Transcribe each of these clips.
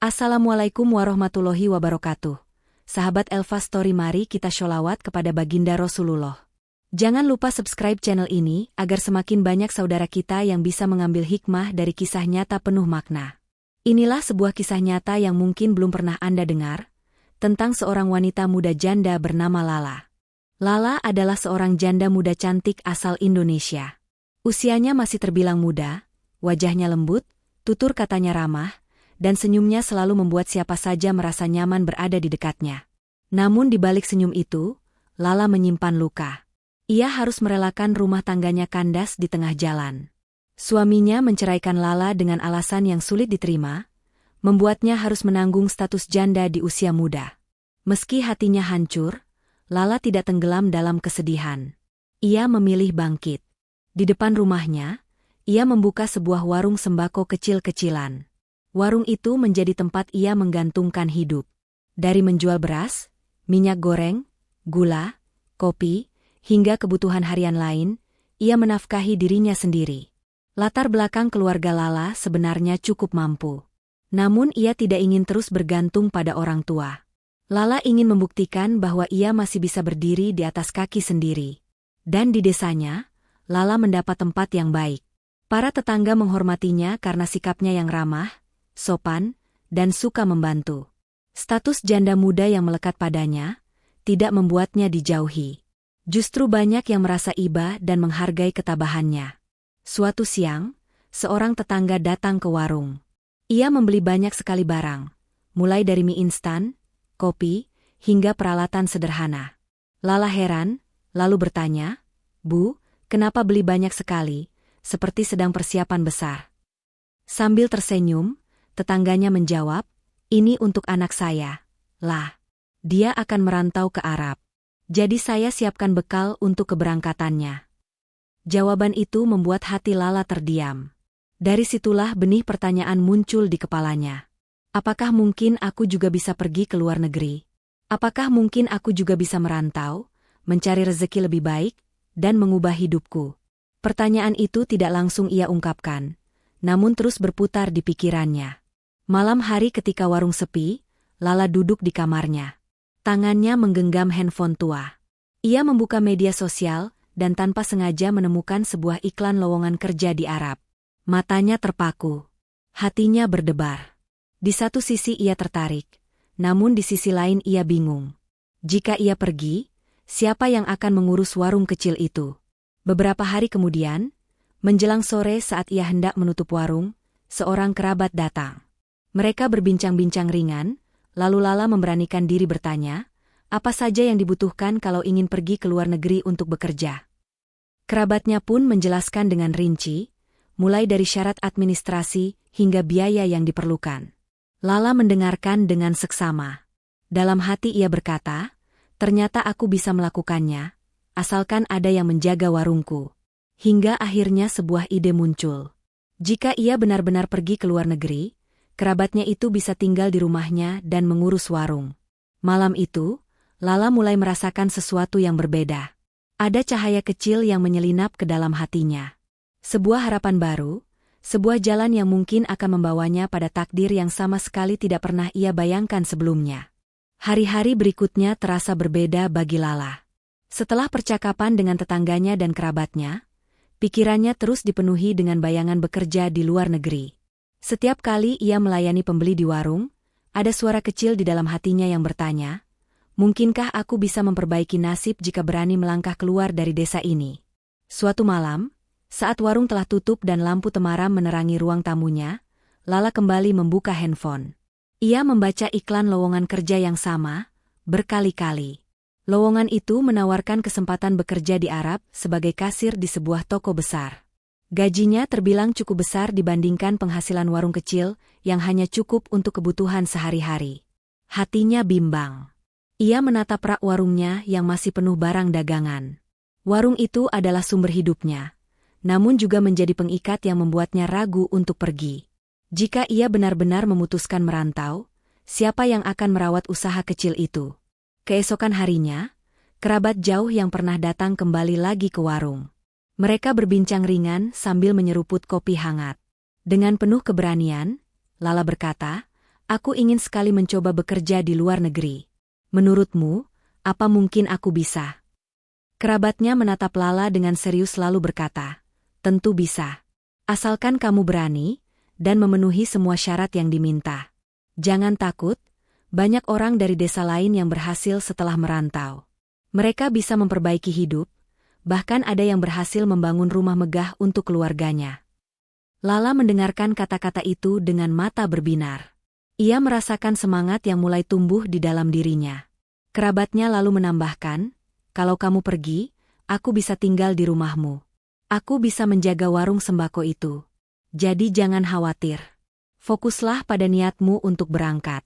Assalamualaikum warahmatullahi wabarakatuh. Sahabat Elva Story, mari kita sholawat kepada baginda Rasulullah. Jangan lupa subscribe channel ini agar semakin banyak saudara kita yang bisa mengambil hikmah dari kisah nyata penuh makna. Inilah sebuah kisah nyata yang mungkin belum pernah Anda dengar, tentang seorang wanita muda janda bernama Lala. Lala adalah seorang janda muda cantik asal Indonesia. Usianya masih terbilang muda, wajahnya lembut, tutur katanya ramah, dan senyumnya selalu membuat siapa saja merasa nyaman berada di dekatnya. Namun di balik senyum itu, Lala menyimpan luka. Ia harus merelakan rumah tangganya kandas di tengah jalan. Suaminya menceraikan Lala dengan alasan yang sulit diterima, membuatnya harus menanggung status janda di usia muda. Meski hatinya hancur, Lala tidak tenggelam dalam kesedihan. Ia memilih bangkit. Di depan rumahnya, ia membuka sebuah warung sembako kecil-kecilan. Warung itu menjadi tempat ia menggantungkan hidup. Dari menjual beras, minyak goreng, gula, kopi, hingga kebutuhan harian lain, ia menafkahi dirinya sendiri. Latar belakang keluarga Lala sebenarnya cukup mampu. Namun ia tidak ingin terus bergantung pada orang tua. Lala ingin membuktikan bahwa ia masih bisa berdiri di atas kaki sendiri. Dan di desanya, Lala mendapat tempat yang baik. Para tetangga menghormatinya karena sikapnya yang ramah, sopan, dan suka membantu. Status janda muda yang melekat padanya tidak membuatnya dijauhi. Justru banyak yang merasa iba dan menghargai ketabahannya. Suatu siang, seorang tetangga datang ke warung. Ia membeli banyak sekali barang, mulai dari mie instan, kopi, hingga peralatan sederhana. Lala heran, lalu bertanya, "Bu, kenapa beli banyak sekali, seperti sedang persiapan besar?" Sambil tersenyum, tetangganya menjawab, "Ini untuk anak saya, lah. Dia akan merantau ke Arab. Jadi saya siapkan bekal untuk keberangkatannya." Jawaban itu membuat hati Lala terdiam. Dari situlah benih pertanyaan muncul di kepalanya. Apakah mungkin aku juga bisa pergi ke luar negeri? Apakah mungkin aku juga bisa merantau, mencari rezeki lebih baik, dan mengubah hidupku? Pertanyaan itu tidak langsung ia ungkapkan, namun terus berputar di pikirannya. Malam hari ketika warung sepi, Lala duduk di kamarnya. Tangannya menggenggam handphone tua. Ia membuka media sosial dan tanpa sengaja menemukan sebuah iklan lowongan kerja di Arab. Matanya terpaku. Hatinya berdebar. Di satu sisi ia tertarik, namun di sisi lain ia bingung. Jika ia pergi, siapa yang akan mengurus warung kecil itu? Beberapa hari kemudian, menjelang sore saat ia hendak menutup warung, seorang kerabat datang. Mereka berbincang-bincang ringan, lalu Lala memberanikan diri bertanya, apa saja yang dibutuhkan kalau ingin pergi ke luar negeri untuk bekerja. Kerabatnya pun menjelaskan dengan rinci, mulai dari syarat administrasi hingga biaya yang diperlukan. Lala mendengarkan dengan seksama. Dalam hati ia berkata, ternyata aku bisa melakukannya, asalkan ada yang menjaga warungku. Hingga akhirnya sebuah ide muncul. Jika ia benar-benar pergi ke luar negeri, kerabatnya itu bisa tinggal di rumahnya dan mengurus warung. Malam itu, Lala mulai merasakan sesuatu yang berbeda. Ada cahaya kecil yang menyelinap ke dalam hatinya. Sebuah harapan baru, sebuah jalan yang mungkin akan membawanya pada takdir yang sama sekali tidak pernah ia bayangkan sebelumnya. Hari-hari berikutnya terasa berbeda bagi Lala. Setelah percakapan dengan tetangganya dan kerabatnya, pikirannya terus dipenuhi dengan bayangan bekerja di luar negeri. Setiap kali ia melayani pembeli di warung, ada suara kecil di dalam hatinya yang bertanya, mungkinkah aku bisa memperbaiki nasib jika berani melangkah keluar dari desa ini? Suatu malam, saat warung telah tutup dan lampu temaram menerangi ruang tamunya, Lala kembali membuka handphone. Ia membaca iklan lowongan kerja yang sama, berkali-kali. Lowongan itu menawarkan kesempatan bekerja di Arab sebagai kasir di sebuah toko besar. Gajinya terbilang cukup besar dibandingkan penghasilan warung kecil yang hanya cukup untuk kebutuhan sehari-hari. Hatinya bimbang. Ia menatap rak warungnya yang masih penuh barang dagangan. Warung itu adalah sumber hidupnya, namun juga menjadi pengikat yang membuatnya ragu untuk pergi. Jika ia benar-benar memutuskan merantau, siapa yang akan merawat usaha kecil itu? Keesokan harinya, kerabat jauh yang pernah datang kembali lagi ke warung. Mereka berbincang ringan sambil menyeruput kopi hangat. Dengan penuh keberanian, Lala berkata, Aku ingin sekali mencoba bekerja di luar negeri. Menurutmu, apa mungkin aku bisa? Kerabatnya menatap Lala dengan serius lalu berkata, tentu bisa. Asalkan kamu berani, dan memenuhi semua syarat yang diminta. Jangan takut, banyak orang dari desa lain yang berhasil setelah merantau. Mereka bisa memperbaiki hidup, bahkan ada yang berhasil membangun rumah megah untuk keluarganya. Lala mendengarkan kata-kata itu dengan mata berbinar. Ia merasakan semangat yang mulai tumbuh di dalam dirinya. Kerabatnya lalu menambahkan, kalau kamu pergi, aku bisa tinggal di rumahmu. Aku bisa menjaga warung sembako itu. Jadi jangan khawatir. Fokuslah pada niatmu untuk berangkat.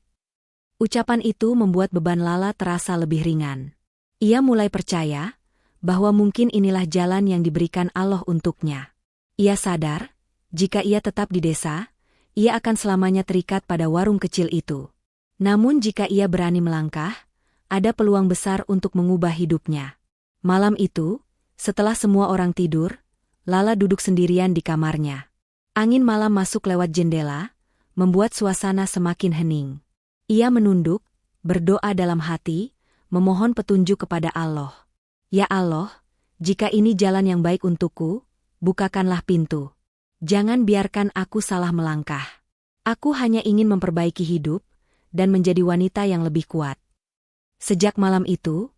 Ucapan itu membuat beban Lala terasa lebih ringan. Ia mulai percaya bahwa mungkin inilah jalan yang diberikan Allah untuknya. Ia sadar, jika ia tetap di desa, ia akan selamanya terikat pada warung kecil itu. Namun jika ia berani melangkah, ada peluang besar untuk mengubah hidupnya. Malam itu, setelah semua orang tidur, Lala duduk sendirian di kamarnya. Angin malam masuk lewat jendela, membuat suasana semakin hening. Ia menunduk, berdoa dalam hati, memohon petunjuk kepada Allah. Ya Allah, jika ini jalan yang baik untukku, bukakanlah pintu. Jangan biarkan aku salah melangkah. Aku hanya ingin memperbaiki hidup dan menjadi wanita yang lebih kuat. Sejak malam itu,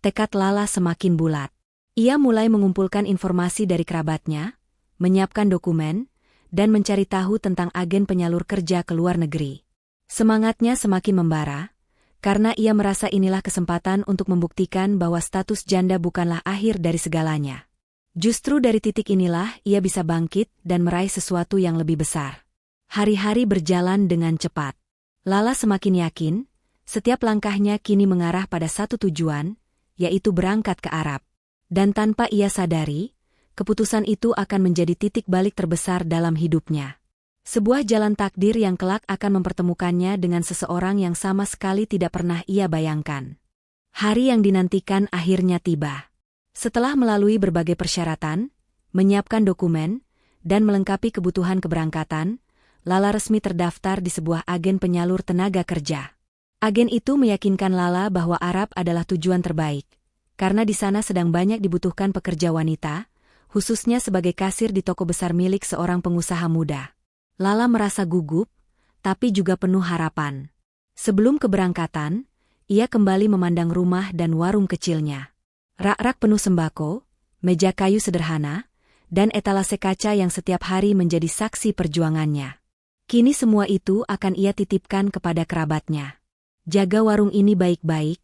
tekad Lala semakin bulat. Ia mulai mengumpulkan informasi dari kerabatnya, menyiapkan dokumen, dan mencari tahu tentang agen penyalur kerja ke luar negeri. Semangatnya semakin membara, karena ia merasa inilah kesempatan untuk membuktikan bahwa status janda bukanlah akhir dari segalanya. Justru dari titik inilah ia bisa bangkit dan meraih sesuatu yang lebih besar. Hari-hari berjalan dengan cepat. Lala semakin yakin, setiap langkahnya kini mengarah pada satu tujuan, yaitu berangkat ke Arab. Dan tanpa ia sadari, keputusan itu akan menjadi titik balik terbesar dalam hidupnya. Sebuah jalan takdir yang kelak akan mempertemukannya dengan seseorang yang sama sekali tidak pernah ia bayangkan. Hari yang dinantikan akhirnya tiba. Setelah melalui berbagai persyaratan, menyiapkan dokumen, dan melengkapi kebutuhan keberangkatan, Lala resmi terdaftar di sebuah agen penyalur tenaga kerja. Agen itu meyakinkan Lala bahwa Arab adalah tujuan terbaik, karena di sana sedang banyak dibutuhkan pekerja wanita, khususnya sebagai kasir di toko besar milik seorang pengusaha muda. Lala merasa gugup, tapi juga penuh harapan. Sebelum keberangkatan, ia kembali memandang rumah dan warung kecilnya. Rak-rak penuh sembako, meja kayu sederhana, dan etalase kaca yang setiap hari menjadi saksi perjuangannya. Kini semua itu akan ia titipkan kepada kerabatnya. Jaga warung ini baik-baik,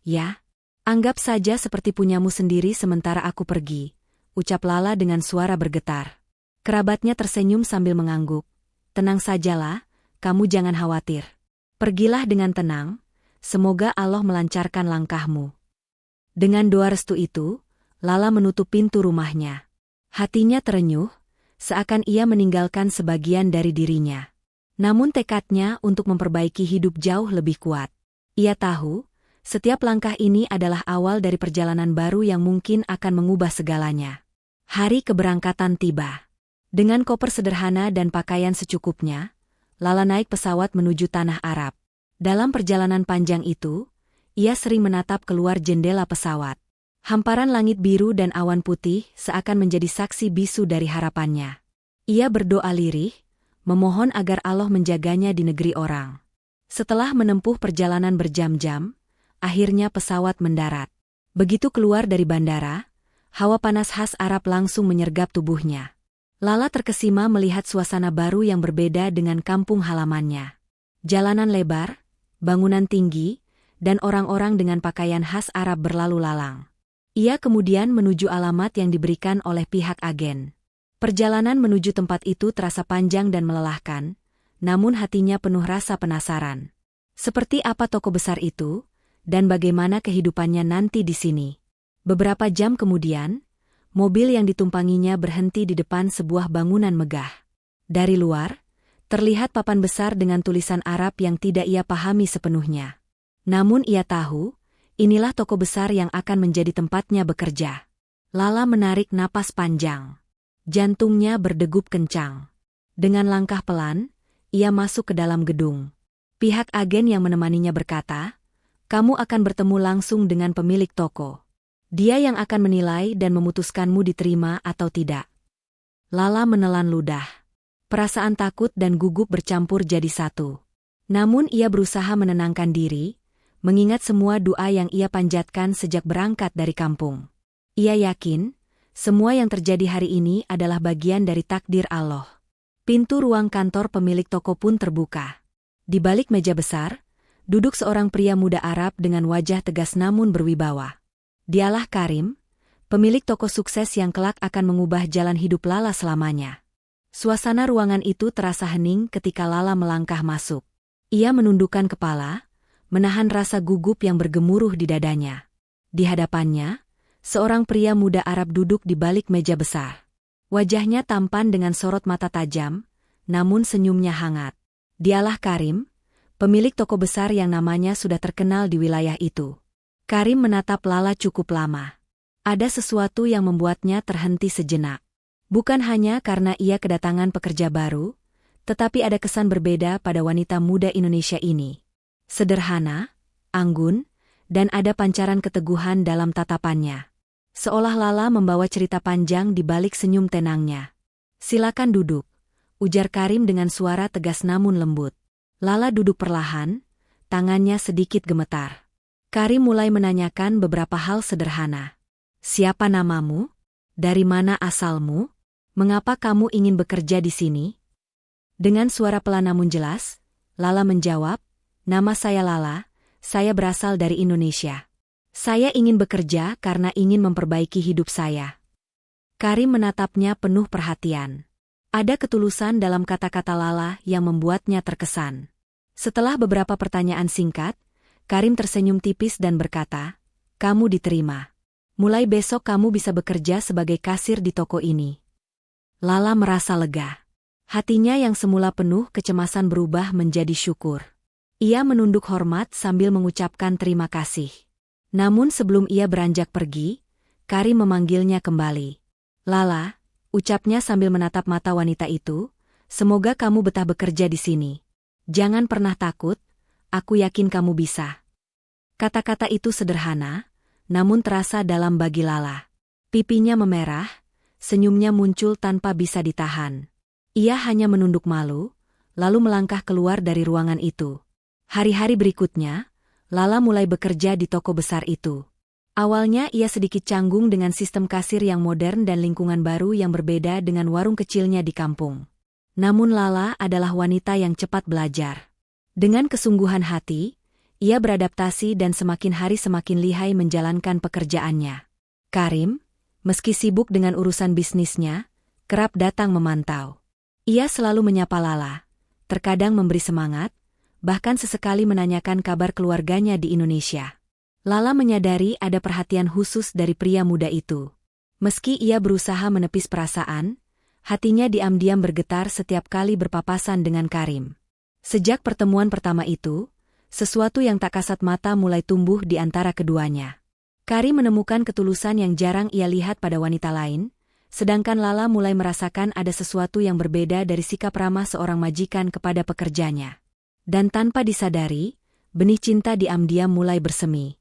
ya. Anggap saja seperti punyamu sendiri sementara aku pergi, ucap Lala dengan suara bergetar. Kerabatnya tersenyum sambil mengangguk. Tenang sajalah, kamu jangan khawatir. Pergilah dengan tenang, semoga Allah melancarkan langkahmu. Dengan doa restu itu, Lala menutup pintu rumahnya. Hatinya terenyuh, seakan ia meninggalkan sebagian dari dirinya. Namun tekadnya untuk memperbaiki hidup jauh lebih kuat. Ia tahu, setiap langkah ini adalah awal dari perjalanan baru yang mungkin akan mengubah segalanya. Hari keberangkatan tiba. Dengan koper sederhana dan pakaian secukupnya, Lala naik pesawat menuju tanah Arab. Dalam perjalanan panjang itu, ia sering menatap keluar jendela pesawat. Hamparan langit biru dan awan putih seakan menjadi saksi bisu dari harapannya. Ia berdoa lirih, memohon agar Allah menjaganya di negeri orang. Setelah menempuh perjalanan berjam-jam, akhirnya pesawat mendarat. Begitu keluar dari bandara, hawa panas khas Arab langsung menyergap tubuhnya. Lala terkesima melihat suasana baru yang berbeda dengan kampung halamannya. Jalanan lebar, bangunan tinggi, dan orang-orang dengan pakaian khas Arab berlalu lalang. Ia kemudian menuju alamat yang diberikan oleh pihak agen. Perjalanan menuju tempat itu terasa panjang dan melelahkan, namun hatinya penuh rasa penasaran. Seperti apa toko besar itu, dan bagaimana kehidupannya nanti di sini. Beberapa jam kemudian, mobil yang ditumpanginya berhenti di depan sebuah bangunan megah. Dari luar, terlihat papan besar dengan tulisan Arab yang tidak ia pahami sepenuhnya. Namun ia tahu, inilah toko besar yang akan menjadi tempatnya bekerja. Lala menarik napas panjang. Jantungnya berdegup kencang. Dengan langkah pelan, ia masuk ke dalam gedung. Pihak agen yang menemaninya berkata, "Kamu akan bertemu langsung dengan pemilik toko. Dia yang akan menilai dan memutuskanmu diterima atau tidak." Lala menelan ludah. Perasaan takut dan gugup bercampur jadi satu. Namun ia berusaha menenangkan diri, mengingat semua doa yang ia panjatkan sejak berangkat dari kampung. Ia yakin, semua yang terjadi hari ini adalah bagian dari takdir Allah. Pintu ruang kantor pemilik toko pun terbuka. Di balik meja besar, duduk seorang pria muda Arab dengan wajah tegas namun berwibawa. Dialah Karim, pemilik toko sukses yang kelak akan mengubah jalan hidup Lala selamanya. Suasana ruangan itu terasa hening ketika Lala melangkah masuk. Ia menundukkan kepala, menahan rasa gugup yang bergemuruh di dadanya. Di hadapannya, seorang pria muda Arab duduk di balik meja besar. Wajahnya tampan dengan sorot mata tajam, namun senyumnya hangat. Dialah Karim, pemilik toko besar yang namanya sudah terkenal di wilayah itu. Karim menatap Lala cukup lama. Ada sesuatu yang membuatnya terhenti sejenak. Bukan hanya karena ia kedatangan pekerja baru, tetapi ada kesan berbeda pada wanita muda Indonesia ini. Sederhana, anggun, dan ada pancaran keteguhan dalam tatapannya. Seolah Lala membawa cerita panjang di balik senyum tenangnya. "Silakan duduk," ujar Karim dengan suara tegas namun lembut. Lala duduk perlahan, tangannya sedikit gemetar. Karim mulai menanyakan beberapa hal sederhana. "Siapa namamu? Dari mana asalmu? Mengapa kamu ingin bekerja di sini?" Dengan suara pelan namun jelas, Lala menjawab, "Nama saya Lala, saya berasal dari Indonesia. Saya ingin bekerja karena ingin memperbaiki hidup saya." Karim menatapnya penuh perhatian. Ada ketulusan dalam kata-kata Lala yang membuatnya terkesan. Setelah beberapa pertanyaan singkat, Karim tersenyum tipis dan berkata, "Kamu diterima. Mulai besok kamu bisa bekerja sebagai kasir di toko ini." Lala merasa lega. Hatinya yang semula penuh kecemasan berubah menjadi syukur. Ia menunduk hormat sambil mengucapkan terima kasih. Namun sebelum ia beranjak pergi, Karim memanggilnya kembali. "Lala," ucapnya sambil menatap mata wanita itu, "semoga kamu betah bekerja di sini. Jangan pernah takut, aku yakin kamu bisa." Kata-kata itu sederhana, namun terasa dalam bagi Lala. Pipinya memerah, senyumnya muncul tanpa bisa ditahan. Ia hanya menunduk malu, lalu melangkah keluar dari ruangan itu. Hari-hari berikutnya, Lala mulai bekerja di toko besar itu. Awalnya ia sedikit canggung dengan sistem kasir yang modern dan lingkungan baru yang berbeda dengan warung kecilnya di kampung. Namun Lala adalah wanita yang cepat belajar. Dengan kesungguhan hati, ia beradaptasi dan semakin hari semakin lihai menjalankan pekerjaannya. Karim, meski sibuk dengan urusan bisnisnya, kerap datang memantau. Ia selalu menyapa Lala, terkadang memberi semangat, bahkan sesekali menanyakan kabar keluarganya di Indonesia. Lala menyadari ada perhatian khusus dari pria muda itu. Meski ia berusaha menepis perasaan, hatinya diam-diam bergetar setiap kali berpapasan dengan Karim. Sejak pertemuan pertama itu, sesuatu yang tak kasat mata mulai tumbuh di antara keduanya. Karim menemukan ketulusan yang jarang ia lihat pada wanita lain, sedangkan Lala mulai merasakan ada sesuatu yang berbeda dari sikap ramah seorang majikan kepada pekerjanya. Dan tanpa disadari, benih cinta diam-diam mulai bersemi.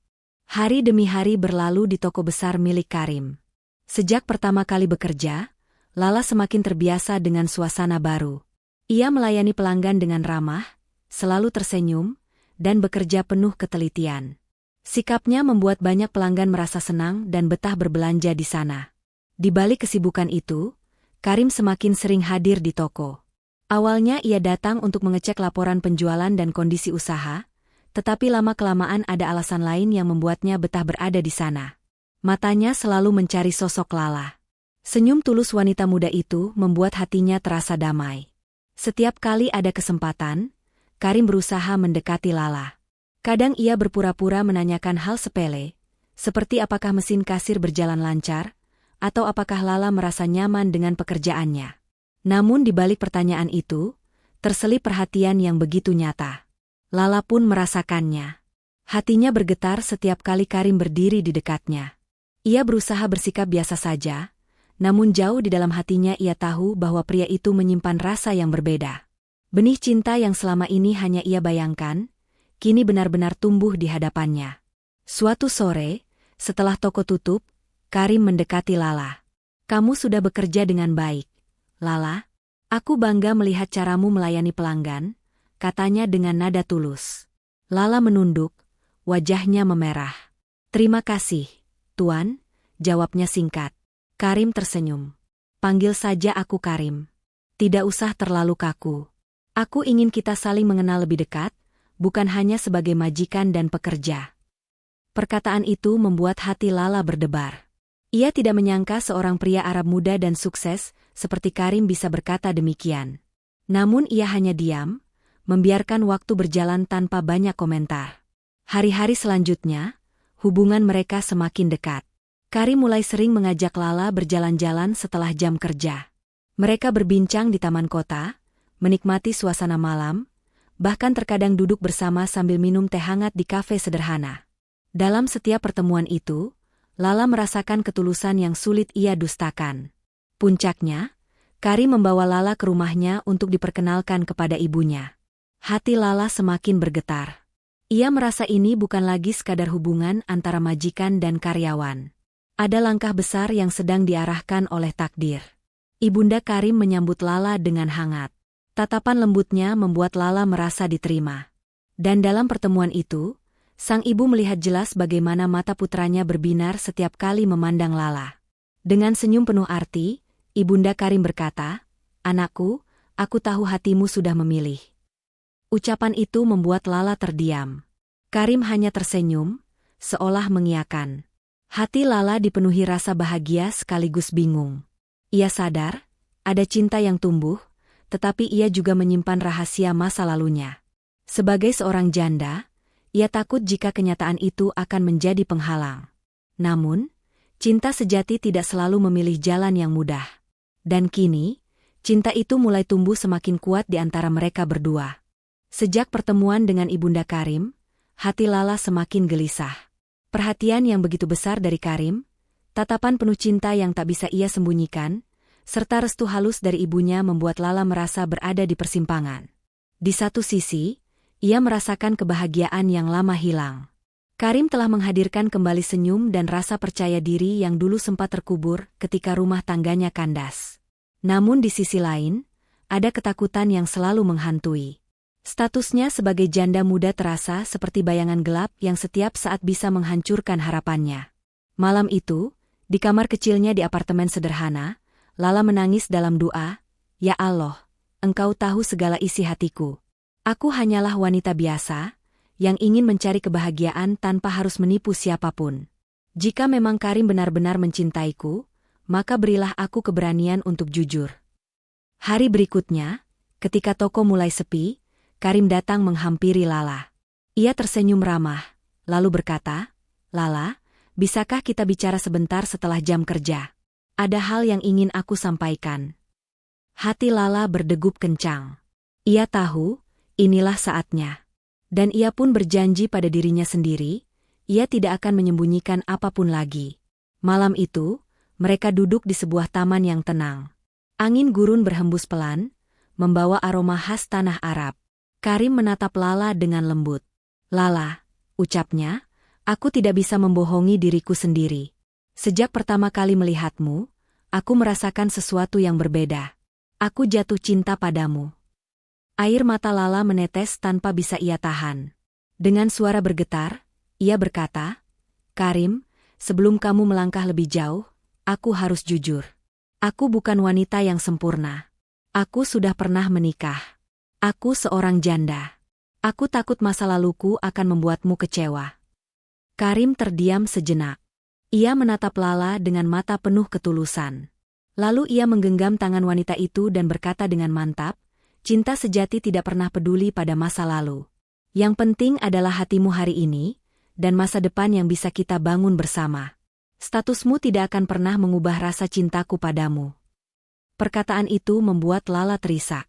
Hari demi hari berlalu di toko besar milik Karim. Sejak pertama kali bekerja, Lala semakin terbiasa dengan suasana baru. Ia melayani pelanggan dengan ramah, selalu tersenyum, dan bekerja penuh ketelitian. Sikapnya membuat banyak pelanggan merasa senang dan betah berbelanja di sana. Di balik kesibukan itu, Karim semakin sering hadir di toko. Awalnya ia datang untuk mengecek laporan penjualan dan kondisi usaha, tetapi lama-kelamaan ada alasan lain yang membuatnya betah berada di sana. Matanya selalu mencari sosok Lala. Senyum tulus wanita muda itu membuat hatinya terasa damai. Setiap kali ada kesempatan, Karim berusaha mendekati Lala. Kadang ia berpura-pura menanyakan hal sepele, seperti apakah mesin kasir berjalan lancar, atau apakah Lala merasa nyaman dengan pekerjaannya. Namun di balik pertanyaan itu, terselip perhatian yang begitu nyata. Lala pun merasakannya. Hatinya bergetar setiap kali Karim berdiri di dekatnya. Ia berusaha bersikap biasa saja, namun jauh di dalam hatinya ia tahu bahwa pria itu menyimpan rasa yang berbeda. Benih cinta yang selama ini hanya ia bayangkan, kini benar-benar tumbuh di hadapannya. Suatu sore, setelah toko tutup, Karim mendekati Lala. "Kamu sudah bekerja dengan baik, Lala. Aku bangga melihat caramu melayani pelanggan," katanya dengan nada tulus. Lala menunduk, wajahnya memerah. "Terima kasih, Tuan," jawabnya singkat. Karim tersenyum. "Panggil saja aku Karim. Tidak usah terlalu kaku. Aku ingin kita saling mengenal lebih dekat, bukan hanya sebagai majikan dan pekerja." Perkataan itu membuat hati Lala berdebar. Ia tidak menyangka seorang pria Arab muda dan sukses seperti Karim bisa berkata demikian. Namun ia hanya diam, membiarkan waktu berjalan tanpa banyak komentar. Hari-hari selanjutnya, hubungan mereka semakin dekat. Karim mulai sering mengajak Lala berjalan-jalan setelah jam kerja. Mereka berbincang di taman kota, menikmati suasana malam, bahkan terkadang duduk bersama sambil minum teh hangat di kafe sederhana. Dalam setiap pertemuan itu, Lala merasakan ketulusan yang sulit ia dustakan. Puncaknya, Karim membawa Lala ke rumahnya untuk diperkenalkan kepada ibunya. Hati Lala semakin bergetar. Ia merasa ini bukan lagi sekadar hubungan antara majikan dan karyawan. Ada langkah besar yang sedang diarahkan oleh takdir. Ibunda Karim menyambut Lala dengan hangat. Tatapan lembutnya membuat Lala merasa diterima. Dan dalam pertemuan itu, sang ibu melihat jelas bagaimana mata putranya berbinar setiap kali memandang Lala. Dengan senyum penuh arti, Ibunda Karim berkata, "Anakku, aku tahu hatimu sudah memilih." Ucapan itu membuat Lala terdiam. Karim hanya tersenyum, seolah mengiyakan. Hati Lala dipenuhi rasa bahagia sekaligus bingung. Ia sadar, ada cinta yang tumbuh, tetapi ia juga menyimpan rahasia masa lalunya. Sebagai seorang janda, ia takut jika kenyataan itu akan menjadi penghalang. Namun, cinta sejati tidak selalu memilih jalan yang mudah. Dan kini, cinta itu mulai tumbuh semakin kuat di antara mereka berdua. Sejak pertemuan dengan Ibunda Karim, hati Lala semakin gelisah. Perhatian yang begitu besar dari Karim, tatapan penuh cinta yang tak bisa ia sembunyikan, serta restu halus dari ibunya membuat Lala merasa berada di persimpangan. Di satu sisi, ia merasakan kebahagiaan yang lama hilang. Karim telah menghadirkan kembali senyum dan rasa percaya diri yang dulu sempat terkubur ketika rumah tangganya kandas. Namun di sisi lain, ada ketakutan yang selalu menghantui. Statusnya sebagai janda muda terasa seperti bayangan gelap yang setiap saat bisa menghancurkan harapannya. Malam itu, di kamar kecilnya di apartemen sederhana, Lala menangis dalam doa, "Ya Allah, Engkau tahu segala isi hatiku. Aku hanyalah wanita biasa, yang ingin mencari kebahagiaan tanpa harus menipu siapapun. Jika memang Karim benar-benar mencintaiku, maka berilah aku keberanian untuk jujur." Hari berikutnya, ketika toko mulai sepi, Karim datang menghampiri Lala. Ia tersenyum ramah, lalu berkata, "Lala, bisakah kita bicara sebentar setelah jam kerja? Ada hal yang ingin aku sampaikan." Hati Lala berdegup kencang. Ia tahu, inilah saatnya. Dan ia pun berjanji pada dirinya sendiri, ia tidak akan menyembunyikan apapun lagi. Malam itu, mereka duduk di sebuah taman yang tenang. Angin gurun berhembus pelan, membawa aroma khas tanah Arab. Karim menatap Lala dengan lembut. "Lala," ucapnya, "aku tidak bisa membohongi diriku sendiri. Sejak pertama kali melihatmu, aku merasakan sesuatu yang berbeda. Aku jatuh cinta padamu." Air mata Lala menetes tanpa bisa ia tahan. Dengan suara bergetar, ia berkata, "Karim, sebelum kamu melangkah lebih jauh, aku harus jujur. Aku bukan wanita yang sempurna. Aku sudah pernah menikah. Aku seorang janda. Aku takut masa laluku akan membuatmu kecewa." Karim terdiam sejenak. Ia menatap Lala dengan mata penuh ketulusan. Lalu ia menggenggam tangan wanita itu dan berkata dengan mantap, "Cinta sejati tidak pernah peduli pada masa lalu. Yang penting adalah hatimu hari ini, dan masa depan yang bisa kita bangun bersama. Statusmu tidak akan pernah mengubah rasa cintaku padamu." Perkataan itu membuat Lala terisak.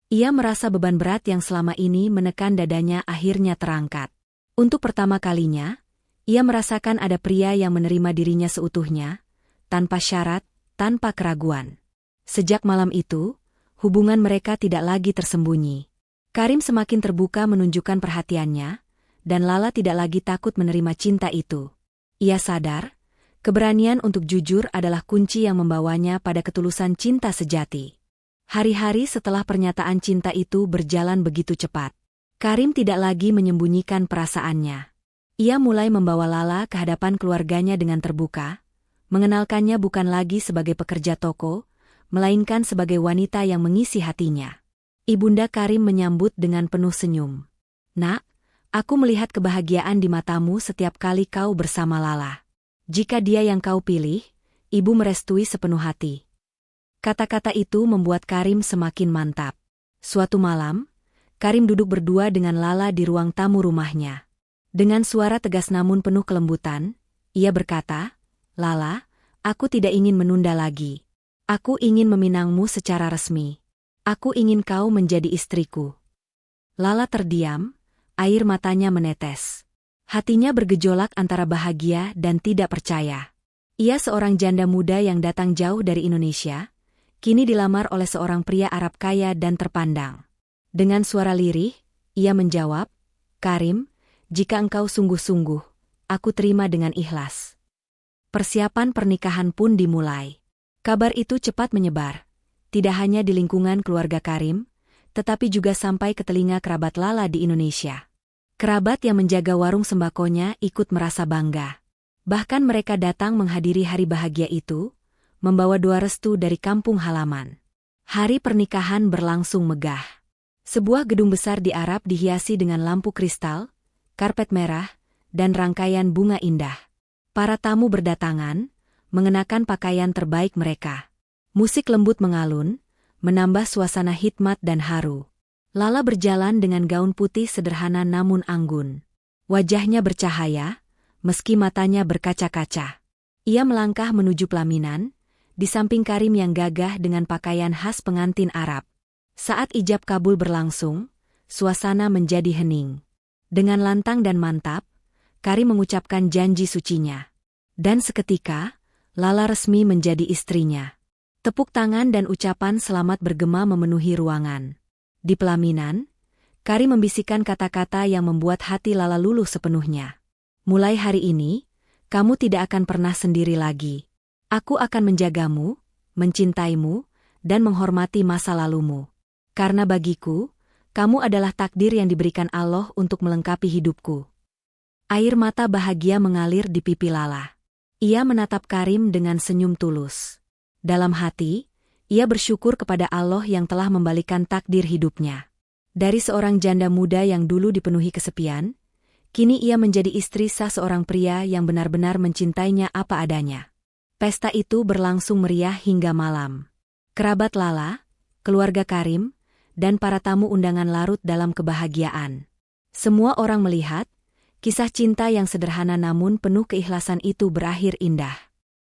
Ia merasa beban berat yang selama ini menekan dadanya akhirnya terangkat. Untuk pertama kalinya, ia merasakan ada pria yang menerima dirinya seutuhnya, tanpa syarat, tanpa keraguan. Sejak malam itu, hubungan mereka tidak lagi tersembunyi. Karim semakin terbuka menunjukkan perhatiannya, dan Lala tidak lagi takut menerima cinta itu. Ia sadar, keberanian untuk jujur adalah kunci yang membawanya pada ketulusan cinta sejati. Hari-hari setelah pernyataan cinta itu berjalan begitu cepat. Karim tidak lagi menyembunyikan perasaannya. Ia mulai membawa Lala ke hadapan keluarganya dengan terbuka, mengenalkannya bukan lagi sebagai pekerja toko, melainkan sebagai wanita yang mengisi hatinya. Ibunda Karim menyambut dengan penuh senyum. "Nak, aku melihat kebahagiaan di matamu setiap kali kau bersama Lala. Jika dia yang kau pilih, ibu merestui sepenuh hati." Kata-kata itu membuat Karim semakin mantap. Suatu malam, Karim duduk berdua dengan Lala di ruang tamu rumahnya. Dengan suara tegas namun penuh kelembutan, ia berkata, "Lala, aku tidak ingin menunda lagi. Aku ingin meminangmu secara resmi. Aku ingin kau menjadi istriku." Lala terdiam, air matanya menetes. Hatinya bergejolak antara bahagia dan tidak percaya. Ia seorang janda muda yang datang jauh dari Indonesia, kini dilamar oleh seorang pria Arab kaya dan terpandang. Dengan suara lirih, ia menjawab, "Karim, jika engkau sungguh-sungguh, aku terima dengan ikhlas." Persiapan pernikahan pun dimulai. Kabar itu cepat menyebar. Tidak hanya di lingkungan keluarga Karim, tetapi juga sampai ke telinga kerabat Lala di Indonesia. Kerabat yang menjaga warung sembakonya ikut merasa bangga. Bahkan mereka datang menghadiri hari bahagia itu, membawa doa restu dari kampung halaman. Hari pernikahan berlangsung megah. Sebuah gedung besar di Arab dihiasi dengan lampu kristal, karpet merah, dan rangkaian bunga indah. Para tamu berdatangan, mengenakan pakaian terbaik mereka. Musik lembut mengalun, menambah suasana hikmat dan haru. Lala berjalan dengan gaun putih sederhana namun anggun. Wajahnya bercahaya, meski matanya berkaca-kaca. Ia melangkah menuju pelaminan, di samping Karim yang gagah dengan pakaian khas pengantin Arab. Saat ijab kabul berlangsung, suasana menjadi hening. Dengan lantang dan mantap, Karim mengucapkan janji sucinya. Dan seketika, Lala resmi menjadi istrinya. Tepuk tangan dan ucapan selamat bergema memenuhi ruangan. Di pelaminan, Karim membisikkan kata-kata yang membuat hati Lala luluh sepenuhnya. "Mulai hari ini, kamu tidak akan pernah sendiri lagi. Aku akan menjagamu, mencintaimu, dan menghormati masa lalumu. Karena bagiku, kamu adalah takdir yang diberikan Allah untuk melengkapi hidupku." Air mata bahagia mengalir di pipi Lala. Ia menatap Karim dengan senyum tulus. Dalam hati, ia bersyukur kepada Allah yang telah membalikan takdir hidupnya. Dari seorang janda muda yang dulu dipenuhi kesepian, kini ia menjadi istri sah seorang pria yang benar-benar mencintainya apa adanya. Pesta itu berlangsung meriah hingga malam. Kerabat Lala, keluarga Karim, dan para tamu undangan larut dalam kebahagiaan. Semua orang melihat, kisah cinta yang sederhana namun penuh keikhlasan itu berakhir indah.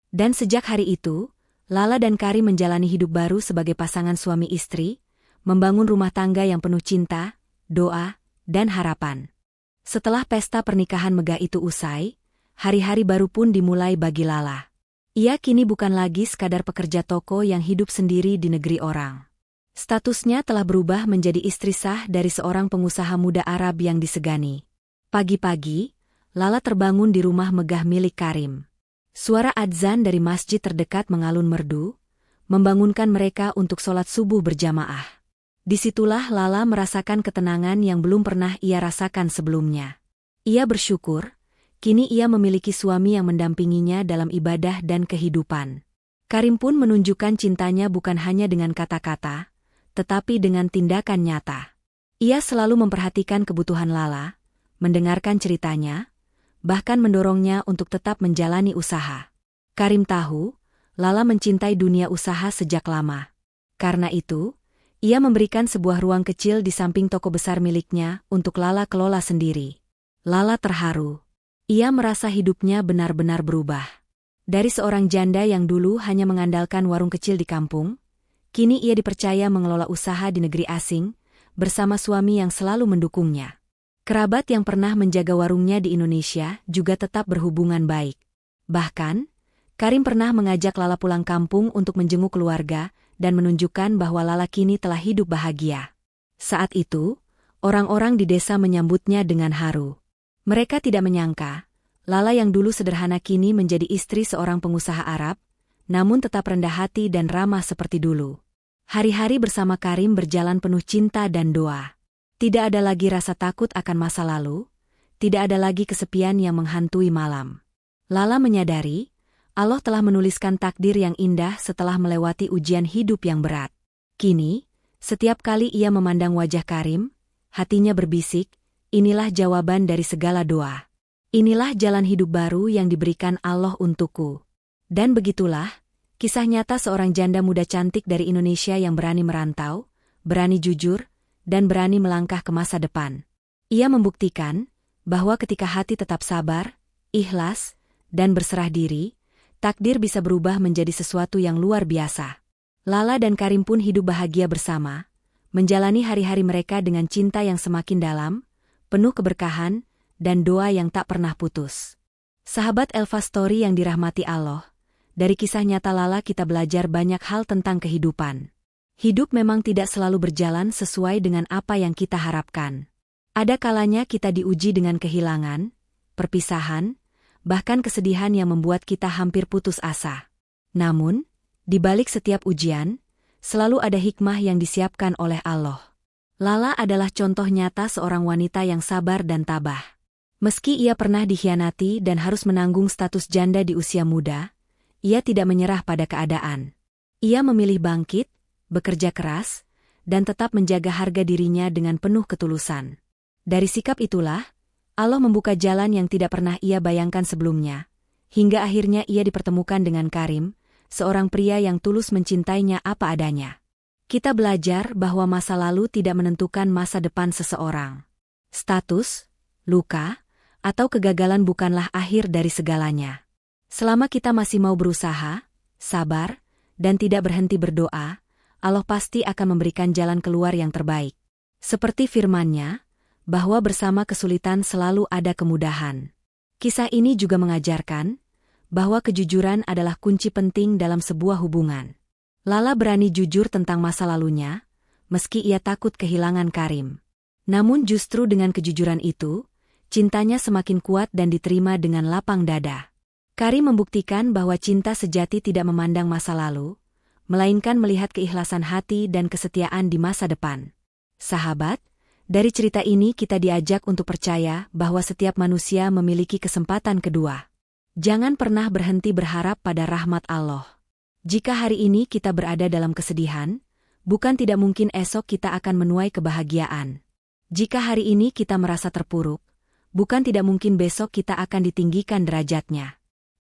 Dan sejak hari itu, Lala dan Karim menjalani hidup baru sebagai pasangan suami istri, membangun rumah tangga yang penuh cinta, doa, dan harapan. Setelah pesta pernikahan megah itu usai, hari-hari baru pun dimulai bagi Lala. Ia kini bukan lagi sekadar pekerja toko yang hidup sendiri di negeri orang. Statusnya telah berubah menjadi istri sah dari seorang pengusaha muda Arab yang disegani. Pagi-pagi, Lala terbangun di rumah megah milik Karim. Suara adzan dari masjid terdekat mengalun merdu, membangunkan mereka untuk sholat subuh berjamaah. Disitulah Lala merasakan ketenangan yang belum pernah ia rasakan sebelumnya. Ia bersyukur, kini ia memiliki suami yang mendampinginya dalam ibadah dan kehidupan. Karim pun menunjukkan cintanya bukan hanya dengan kata-kata, tetapi dengan tindakan nyata. Ia selalu memperhatikan kebutuhan Lala, mendengarkan ceritanya, bahkan mendorongnya untuk tetap menjalani usaha. Karim tahu, Lala mencintai dunia usaha sejak lama. Karena itu, ia memberikan sebuah ruang kecil di samping toko besar miliknya untuk Lala kelola sendiri. Lala terharu. Ia merasa hidupnya benar-benar berubah. Dari seorang janda yang dulu hanya mengandalkan warung kecil di kampung, kini ia dipercaya mengelola usaha di negeri asing, bersama suami yang selalu mendukungnya. Kerabat yang pernah menjaga warungnya di Indonesia juga tetap berhubungan baik. Bahkan, Karim pernah mengajak Lala pulang kampung untuk menjenguk keluarga, dan menunjukkan bahwa Lala kini telah hidup bahagia. Saat itu, orang-orang di desa menyambutnya dengan haru. Mereka tidak menyangka, Lala yang dulu sederhana kini menjadi istri seorang pengusaha Arab, namun tetap rendah hati dan ramah seperti dulu. Hari-hari bersama Karim berjalan penuh cinta dan doa. Tidak ada lagi rasa takut akan masa lalu, tidak ada lagi kesepian yang menghantui malam. Lala menyadari, Allah telah menuliskan takdir yang indah setelah melewati ujian hidup yang berat. Kini, setiap kali ia memandang wajah Karim, hatinya berbisik, inilah jawaban dari segala doa. Inilah jalan hidup baru yang diberikan Allah untukku. Dan begitulah, kisah nyata seorang janda muda cantik dari Indonesia yang berani merantau, berani jujur, dan berani melangkah ke masa depan. Ia membuktikan bahwa ketika hati tetap sabar, ikhlas, dan berserah diri, takdir bisa berubah menjadi sesuatu yang luar biasa. Lala dan Karim pun hidup bahagia bersama, menjalani hari-hari mereka dengan cinta yang semakin dalam, penuh keberkahan, dan doa yang tak pernah putus. Sahabat Elva Story yang dirahmati Allah, dari kisah nyata Lala kita belajar banyak hal tentang kehidupan. Hidup memang tidak selalu berjalan sesuai dengan apa yang kita harapkan. Ada kalanya kita diuji dengan kehilangan, perpisahan, bahkan kesedihan yang membuat kita hampir putus asa. Namun, di balik setiap ujian, selalu ada hikmah yang disiapkan oleh Allah. Lala adalah contoh nyata seorang wanita yang sabar dan tabah. Meski ia pernah dikhianati dan harus menanggung status janda di usia muda, ia tidak menyerah pada keadaan. Ia memilih bangkit, bekerja keras, dan tetap menjaga harga dirinya dengan penuh ketulusan. Dari sikap itulah, Allah membuka jalan yang tidak pernah ia bayangkan sebelumnya, hingga akhirnya ia dipertemukan dengan Karim, seorang pria yang tulus mencintainya apa adanya. Kita belajar bahwa masa lalu tidak menentukan masa depan seseorang. Status, luka, atau kegagalan bukanlah akhir dari segalanya. Selama kita masih mau berusaha, sabar, dan tidak berhenti berdoa, Allah pasti akan memberikan jalan keluar yang terbaik. Seperti firman-Nya, bahwa bersama kesulitan selalu ada kemudahan. Kisah ini juga mengajarkan bahwa kejujuran adalah kunci penting dalam sebuah hubungan. Lala berani jujur tentang masa lalunya, meski ia takut kehilangan Karim. Namun justru dengan kejujuran itu, cintanya semakin kuat dan diterima dengan lapang dada. Karim membuktikan bahwa cinta sejati tidak memandang masa lalu, melainkan melihat keikhlasan hati dan kesetiaan di masa depan. Sahabat, dari cerita ini kita diajak untuk percaya bahwa setiap manusia memiliki kesempatan kedua. Jangan pernah berhenti berharap pada rahmat Allah. Jika hari ini kita berada dalam kesedihan, bukan tidak mungkin esok kita akan menuai kebahagiaan. Jika hari ini kita merasa terpuruk, bukan tidak mungkin besok kita akan ditinggikan derajatnya.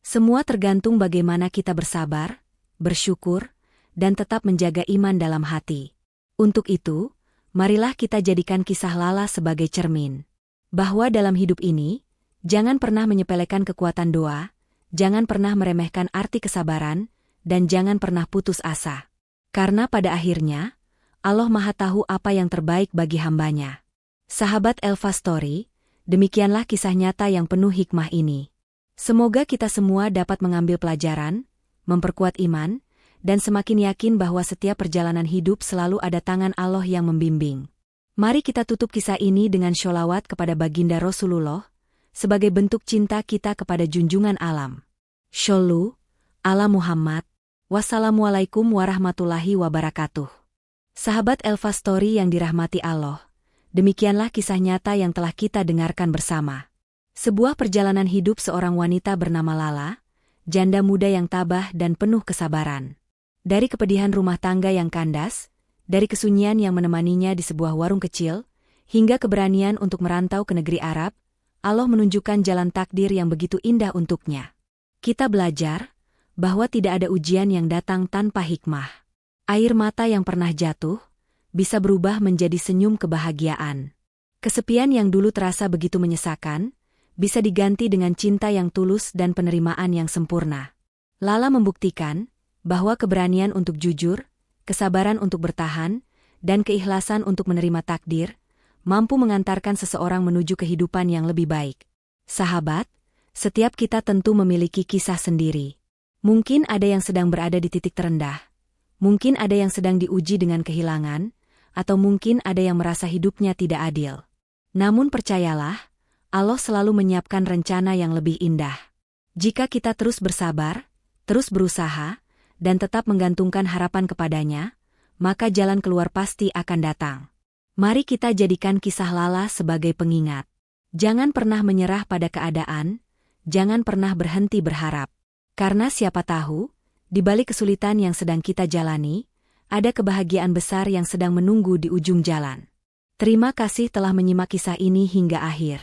Semua tergantung bagaimana kita bersabar, bersyukur, dan tetap menjaga iman dalam hati. Untuk itu, marilah kita jadikan kisah Lala sebagai cermin. Bahwa dalam hidup ini, jangan pernah menyepelekan kekuatan doa, jangan pernah meremehkan arti kesabaran, dan jangan pernah putus asa. Karena pada akhirnya, Allah Maha Tahu apa yang terbaik bagi hamba-Nya. Sahabat Elva Story, demikianlah kisah nyata yang penuh hikmah ini. Semoga kita semua dapat mengambil pelajaran, memperkuat iman, dan semakin yakin bahwa setiap perjalanan hidup selalu ada tangan Allah yang membimbing. Mari kita tutup kisah ini dengan sholawat kepada baginda Rasulullah, sebagai bentuk cinta kita kepada junjungan alam. Shollu ala Muhammad, wassalamualaikum warahmatullahi wabarakatuh. Sahabat Elva Story yang dirahmati Allah, demikianlah kisah nyata yang telah kita dengarkan bersama. Sebuah perjalanan hidup seorang wanita bernama Lala, janda muda yang tabah dan penuh kesabaran. Dari kepedihan rumah tangga yang kandas, dari kesunyian yang menemaninya di sebuah warung kecil, hingga keberanian untuk merantau ke negeri Arab, Allah menunjukkan jalan takdir yang begitu indah untuknya. Kita belajar bahwa tidak ada ujian yang datang tanpa hikmah. Air mata yang pernah jatuh, bisa berubah menjadi senyum kebahagiaan. Kesepian yang dulu terasa begitu menyesakan, bisa diganti dengan cinta yang tulus dan penerimaan yang sempurna. Lala membuktikan bahwa keberanian untuk jujur, kesabaran untuk bertahan, dan keikhlasan untuk menerima takdir, mampu mengantarkan seseorang menuju kehidupan yang lebih baik. Sahabat, setiap kita tentu memiliki kisah sendiri. Mungkin ada yang sedang berada di titik terendah, Mungkin ada yang sedang diuji dengan kehilangan, atau mungkin ada yang merasa hidupnya tidak adil. Namun percayalah, Allah selalu menyiapkan rencana yang lebih indah. Jika kita terus bersabar, terus berusaha, dan tetap menggantungkan harapan kepadanya, maka jalan keluar pasti akan datang. Mari kita jadikan kisah Lala sebagai pengingat. Jangan pernah menyerah pada keadaan, jangan pernah berhenti berharap. Karena siapa tahu, di balik kesulitan yang sedang kita jalani, ada kebahagiaan besar yang sedang menunggu di ujung jalan. Terima kasih telah menyimak kisah ini hingga akhir.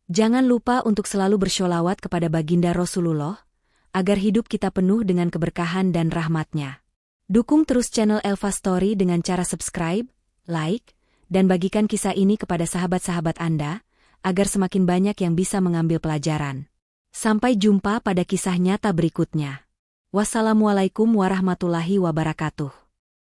Jangan lupa untuk selalu bersholawat kepada baginda Rasulullah, agar hidup kita penuh dengan keberkahan dan rahmatnya. Dukung terus channel Elva Story dengan cara subscribe, like, dan bagikan kisah ini kepada sahabat-sahabat Anda, agar semakin banyak yang bisa mengambil pelajaran. Sampai jumpa pada kisah nyata berikutnya. Wassalamualaikum warahmatullahi wabarakatuh.